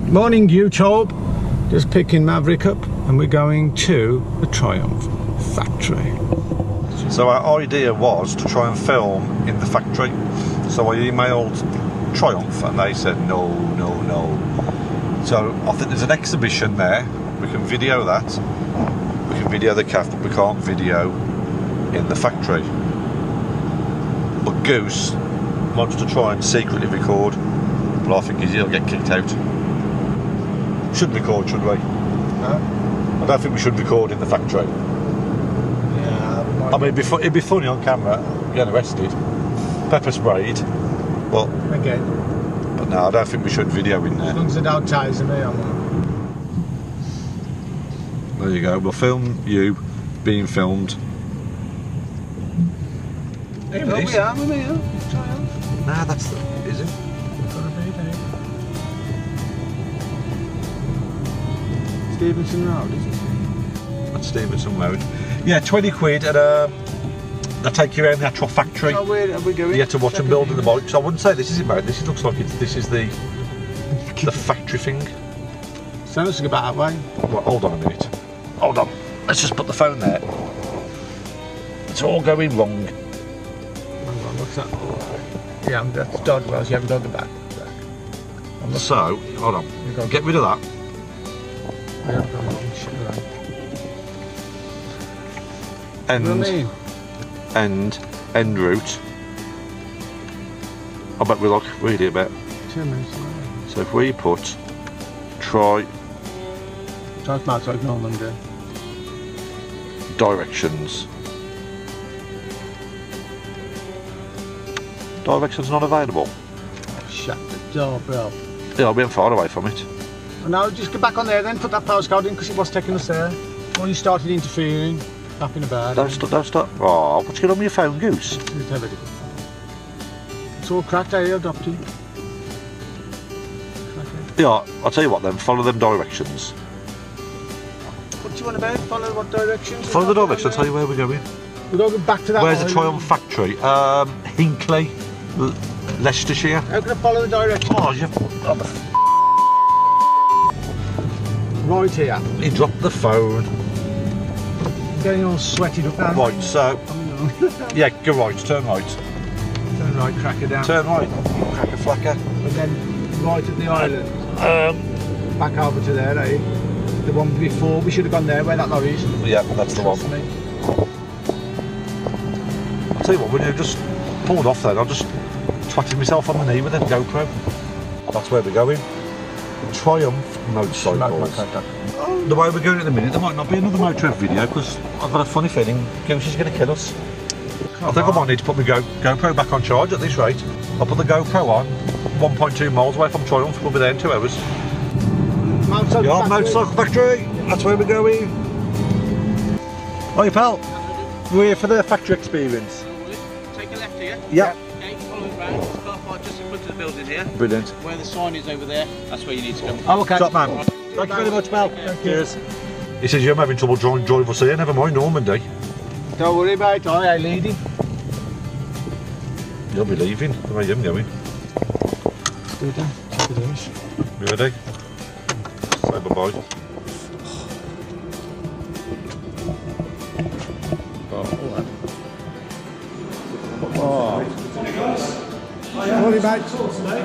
Morning YouTube, just picking Maverick up and we're going to the Triumph factory. So our idea was to try and film in the factory. So I emailed Triumph and they said no. So I think there's an exhibition there, we can video that, we can video the calf, but we can't video in the factory. But Goose wants to try and secretly record, but I think he'll get kicked out. Should record, should we? No? I don't think we should record in the factory. Yeah. I mean, it'd be funny on camera, getting arrested, pepper sprayed, but no, I don't think we should video in there. As long as they don't taser me, I'm There you go, we'll film you being filmed. Hey, well, we are, Triumph. Nah, that's the... is it? Gotta be there. Stevenson Road, is it? That's Stevenson Road. Yeah, 20 quid and they'll take you around the actual factory. Oh, where are we going? You have to watch them building the bikes. I wouldn't say this is it, mate. This looks like this is the factory thing. Sounds like about that way. Well, hold on a minute. Hold on. Let's just put the phone there. It's all going wrong. Hang on, what's that? Yeah, that's Dodwell's. You haven't done the back. So, hold on. Get rid of that. I haven't done wrong shit around. End route. I bet we look really a bit. 2 minutes away. So if we put try directions. Directions not available. Shut the door, bro. Yeah, we ain't far away from it. No, just get back on there then, put that postcode in because it was taking us there. When you started interfering, faffing about. Don't stop. Oh, what's going on with your phone, Goose? It's all cracked out here, adopted. Yeah, I'll tell you what then, follow them directions. What do you want about? Follow what directions? Follow the directions, I'll tell you where we're going. We're going back to that. Where's the Triumph factory? Hinckley, Leicestershire. How can I follow the directions? Oh, you... Right here. He dropped the phone. I'm getting all sweated up now. Right, so... yeah, go right, turn right. Turn right, cracker down. Turn right, cracker flacker. And then right at the island. Back over to there, eh? The one before, we should have gone there where that lorry is. Yeah, that's the one. I'll tell you what, when you just pulled off then, I just twatted myself on the knee with a GoPro. That's where we're going. Triumph motorcycles. The way we're going at the minute, there might not be another Motourev video because I've got a funny feeling Goose is going to kill us. I think I might need to put my GoPro back on charge at this rate. I'll put the GoPro on, 1.2 miles away from Triumph, we'll be there in 2 hours. Motorcycle factory, that's where we're going. Oi pal, we're here for the factory experience. Take a left here. Yep. Okay, follow it round, it's car park just in front of the building here. Brilliant. Where the sign is over there, that's where you need to go. Oh, okay. Top man. Thank you very much, pal. Cheers. He says you're having trouble driving us here, never mind Normandy. Don't worry about it, I lead him. You'll be leaving, the way I'm going. Do it then, take it easy. You ready? Say bye-bye. Morning, mate.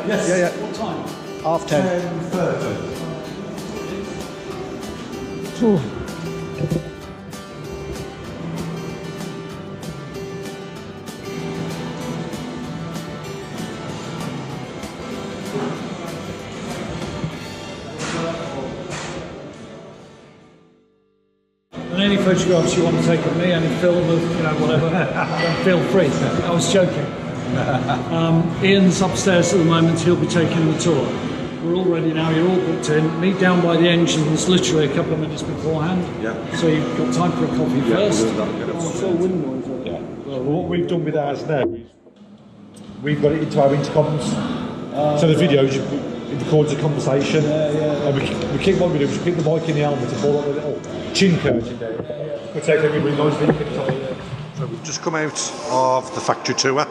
Yes. Yeah. What time? 10:30. 10:30. And any photographs you want to take of me, any film of, whatever, then feel free. I was joking. Ian's upstairs at the moment, he'll be taking the tour. We're all ready now, you're all booked in. Meet down by the engines literally a couple of minutes beforehand. Yeah. So you've got time for a coffee first. Yeah. Well, what we've done with ours now is we've got it into our intercoms. So the videos, it records a conversation. And we keep what we do, we keep the mic in the helmet and pull up the little chin curve in there. We take everybody nice video. So we've just come out of the factory tour.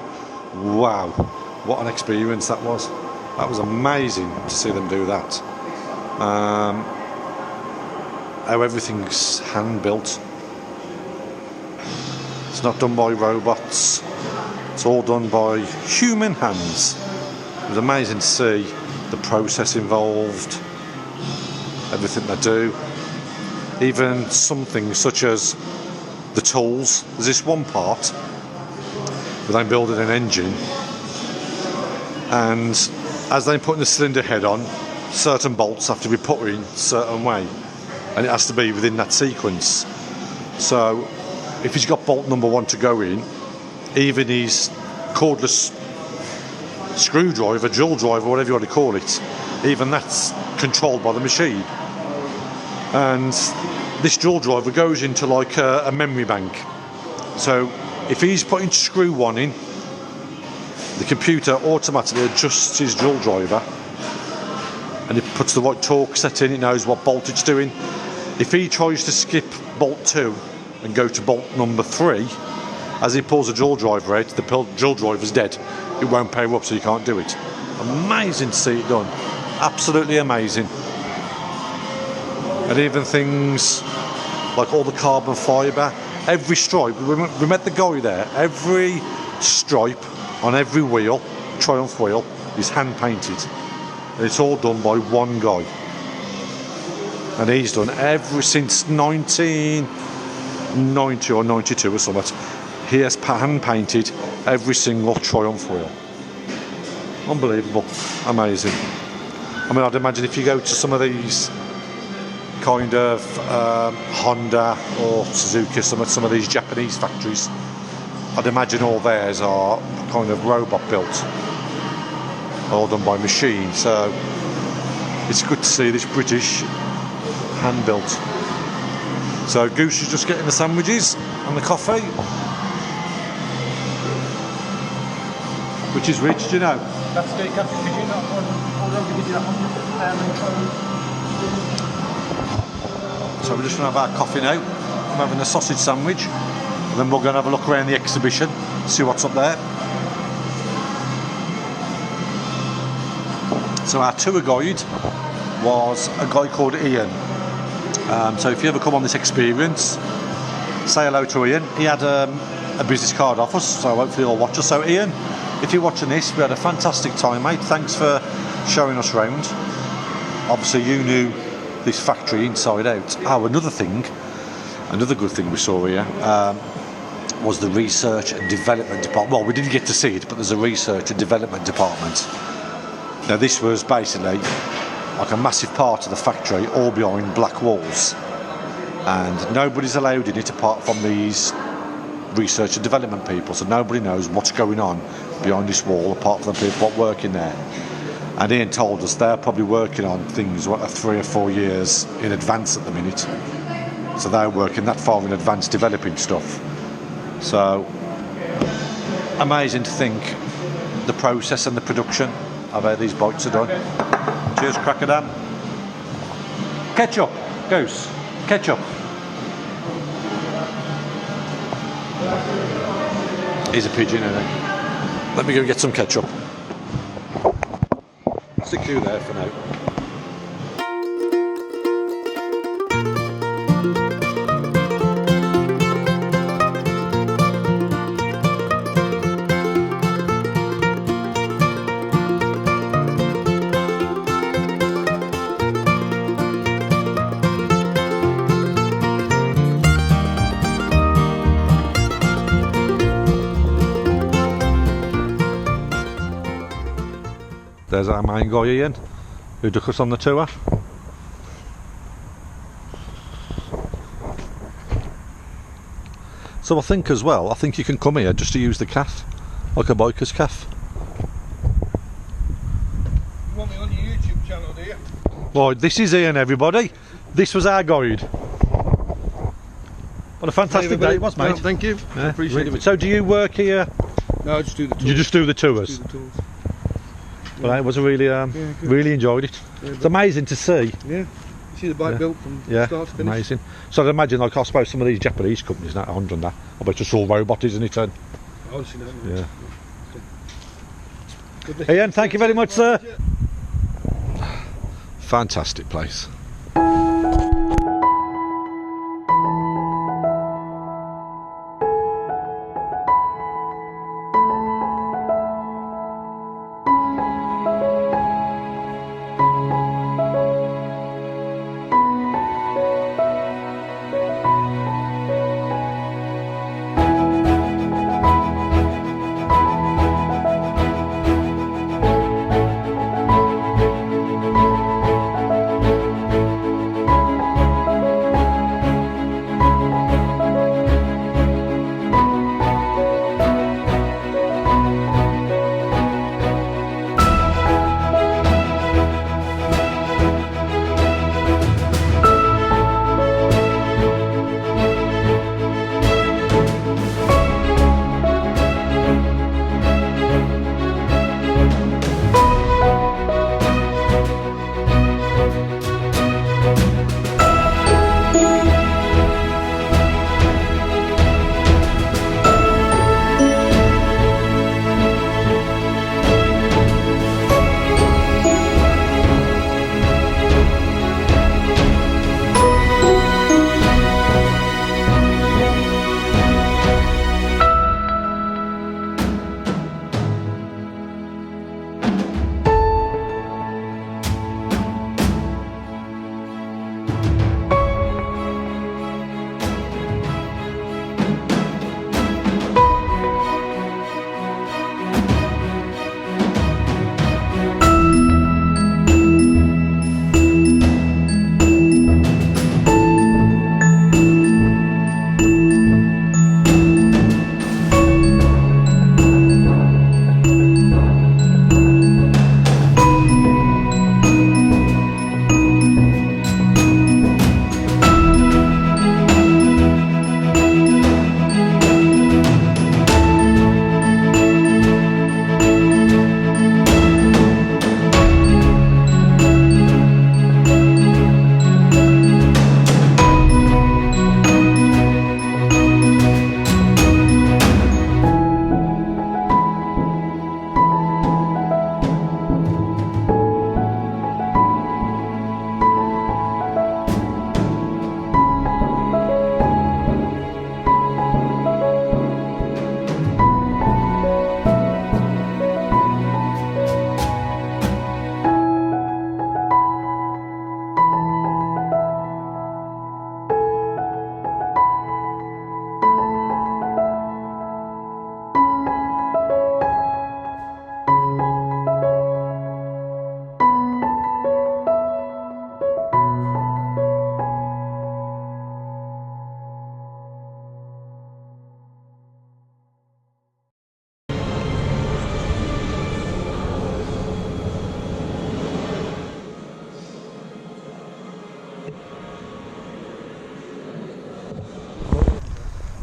Wow, what an experience that was. That was amazing to see them do that. how everything's hand built. It's not done by robots, it's all done by human hands. It was amazing to see the process involved, everything they do, even something such as the tools. There's this one part where they're building an engine, and as they're putting the cylinder head on, certain bolts have to be put in a certain way, and it has to be within that sequence. So if he's got bolt number 1 to go in, even his cordless screwdriver, drill driver, whatever you want to call it, even that's controlled by the machine. And this drill driver goes into like a memory bank. So if he's putting screw 1 in, the computer automatically adjusts his drill driver, and it puts the right torque set in, it knows what bolt it's doing. If he tries to skip bolt 2 and go to bolt number 3, as he pulls the drill driver out, the drill driver's dead. It won't power up, so you can't do it. Amazing to see it done. Absolutely amazing. And even things like all the carbon fibre, every stripe, we met the guy there, every stripe on every wheel, Triumph wheel, is hand painted. And it's all done by one guy. And he's done since 1990 or 92 or something. He has hand painted every single Triumph wheel. Unbelievable. Amazing. I mean, I'd imagine if you go to some of these kind of Honda or Suzuki, some of these Japanese factories, I'd imagine all theirs are kind of robot built, all done by machine. So it's good to see this British hand built. So Goose is just getting the sandwiches and the coffee, which is rich, do you know? That's decaf. Could you not hold on to give you that one? So we're just going to have our coffee now. I'm having a sausage sandwich, and then we're going to have a look around the exhibition, see what's up there. So our tour guide was a guy called Ian. So if you ever come on this experience, say hello to Ian. He had a business card off us, so hopefully he'll watch us. So Ian, if you're watching this, we had a fantastic time, mate. Thanks for showing us round. Obviously you knew this factory inside out. Oh, another good thing we saw here was the research and development department. Well, we didn't get to see it, but there's a research and development department. Now this was basically like a massive part of the factory, all behind black walls, and nobody's allowed in it apart from these research and development people, so nobody knows what's going on behind this wall apart from the people working there. And Ian told us they're probably working on things 3 or 4 years in advance at the minute, so they're working that far in advance developing stuff. So amazing to think the process and the production of how these bikes are done. Cheers, Crackerdam. Ketchup, Goose, ketchup. He's a pigeon, isn't he? Let me go get some ketchup. Stick you there for now. There's our main guy Ian, who took us on the tour. So I think as well, you can come here just to use the cafe, like a biker's cafe. You want me on your YouTube channel, do you? Right, this is Ian, everybody. This was our guide. What a fantastic day it was, mate. No, thank you. Yeah, Appreciate it. So do you work here? No, I just do the tours. You just do the tours? Just do the tours. Well, it was a really, really enjoyed it. Yeah, it's amazing to see. Yeah, you see the bike built from start to finish. Amazing. So I'd imagine, like, I suppose some of these Japanese companies, that Honda and that, I bet it's all robot, isn't it? And, Honestly, no. yeah. Ian, thank you very much, sir. Fantastic place.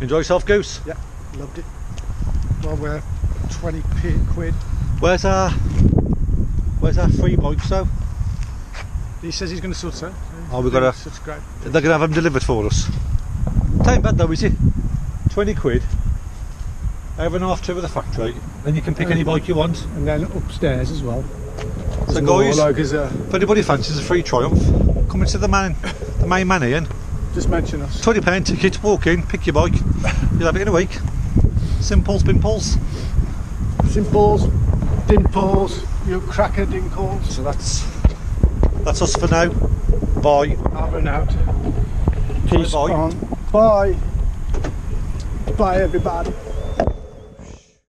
Enjoy yourself, Goose? Yeah, loved it. Well, we're 20 quid. Where's our free bikes though? He says he's going to sort it out. Oh, we've got to. That's great. They're going to have them delivered for us. Ain't bad though, is it? 20 quid. Have an half tour of the factory, then you can pick any bike you want. And then upstairs as well. So guys, if anybody fancies a free Triumph, come into the main man Ian. Just mention us. £20 ticket, walk in, pick your bike. You'll have it in a week. Simples, pimples. Simples, dimples, you cracker dinkles. So that's us for now. Bye. Over and out. Peace Bye. on. Bye. Bye everybody.